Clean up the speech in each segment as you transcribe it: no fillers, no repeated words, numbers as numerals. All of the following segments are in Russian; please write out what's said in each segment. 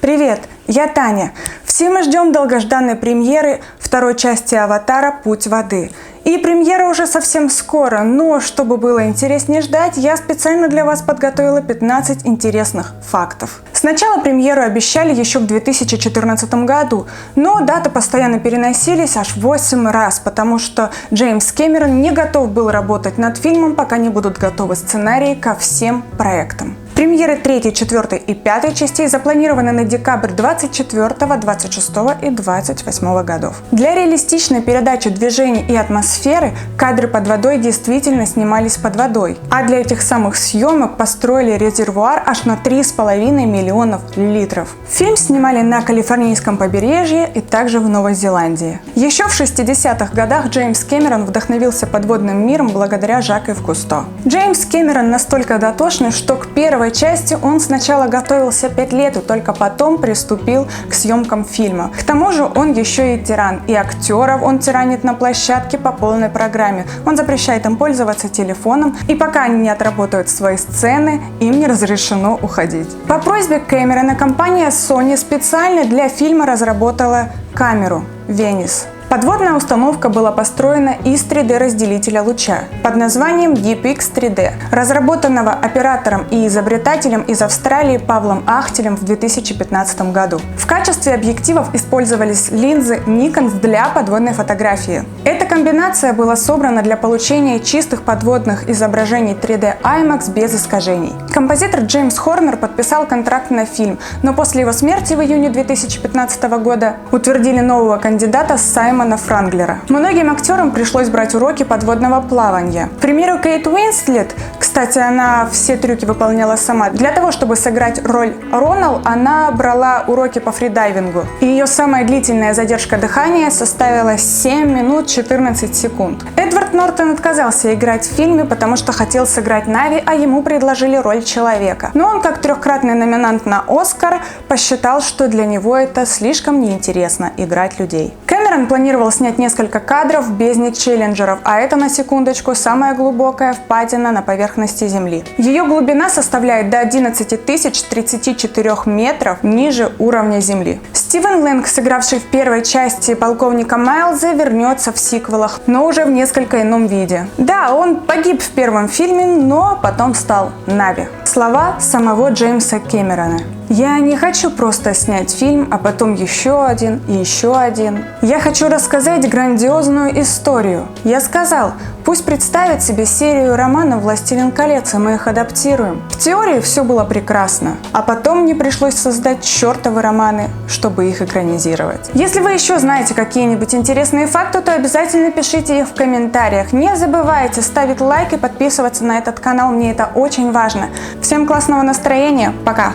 Привет, я Таня. Все мы ждем долгожданной премьеры второй части «Аватара. Путь воды». И премьера уже совсем скоро, но чтобы было интереснее ждать, я специально для вас подготовила 15 интересных фактов. Сначала премьеру обещали еще в 2014 году, но даты постоянно переносились аж 8 раз, потому что Джеймс Кэмерон не готов был работать над фильмом, пока не будут готовы сценарии ко всем проектам. Премьеры 3, 4 и 5 частей запланированы на декабрь 24, 26 и 28 годов. Для реалистичной передачи движений и атмосферы кадры под водой действительно снимались под водой, а для этих самых съемок построили резервуар аж на 3,5 миллионов литров. Фильм снимали на Калифорнийском побережье и также в Новой Зеландии. Еще в 60-х годах Джеймс Кэмерон вдохновился подводным миром благодаря Жак-Ив Кусто. Джеймс Кэмерон настолько дотошный, что к первой части он сначала готовился 5 лет и только потом приступил к съемкам фильма. К тому же он еще и тиран, и актеров он тиранит на площадке по полной программе. Он запрещает им пользоваться телефоном, и пока они не отработают свои сцены, им не разрешено уходить. По просьбе Кэмерона компания Sony специально для фильма разработала камеру Венис. Подводная установка была построена из 3D-разделителя луча под названием DeepX 3D, разработанного оператором и изобретателем из Австралии Павлом Ахтелем в 2015 году. В качестве объективов использовались линзы Nikon для подводной фотографии. Эта комбинация была собрана для получения чистых подводных изображений 3D IMAX без искажений. Композитор Джеймс Хорнер подписал контракт на фильм, но после его смерти в июне 2015 года утвердили нового кандидата Саймона Франглера. Многим актерам пришлось брать уроки подводного плавания. К примеру, Кейт Уинслет, кстати, она все трюки выполняла сама. Для того, чтобы сыграть роль Ронал, она брала уроки по фридайвингу. И ее самая длительная задержка дыхания составила 7 минут 14 секунд. Эдвард Нортон отказался играть в фильме, потому что хотел сыграть Нави, а ему предложили роль человека. Но он, как трехкратный номинант на Оскар, посчитал, что для него это слишком неинтересно играть людей. Кэмерон планировал снять несколько кадров в бездне Челленджеров, а это, на секундочку, самая глубокая впадина на поверхности Земли. Ее глубина составляет до 11 034 метров ниже уровня Земли. Стивен Лэнг, сыгравший в первой части полковника Майлза, вернется в сиквелах, но уже в несколько ином виде. Да, он погиб в первом фильме, но потом стал Нави. Слова самого Джеймса Кэмерона. Я не хочу просто снять фильм, а потом еще один и еще один. Я хочу рассказать грандиозную историю. Я сказал, пусть представит себе серию романов «Властелин колец», и мы их адаптируем. В теории все было прекрасно, а потом мне пришлось создать чертовы романы, чтобы их экранизировать. Если вы еще знаете какие-нибудь интересные факты, то обязательно пишите их в комментариях. Не забывайте ставить лайк и подписываться на этот канал, мне это очень важно. Всем классного настроения, пока!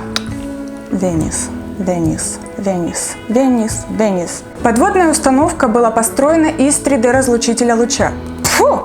Венис, Венис, Венис, Венис, Венис. Подводная установка была построена из 3D-разлучителя луча. Фу!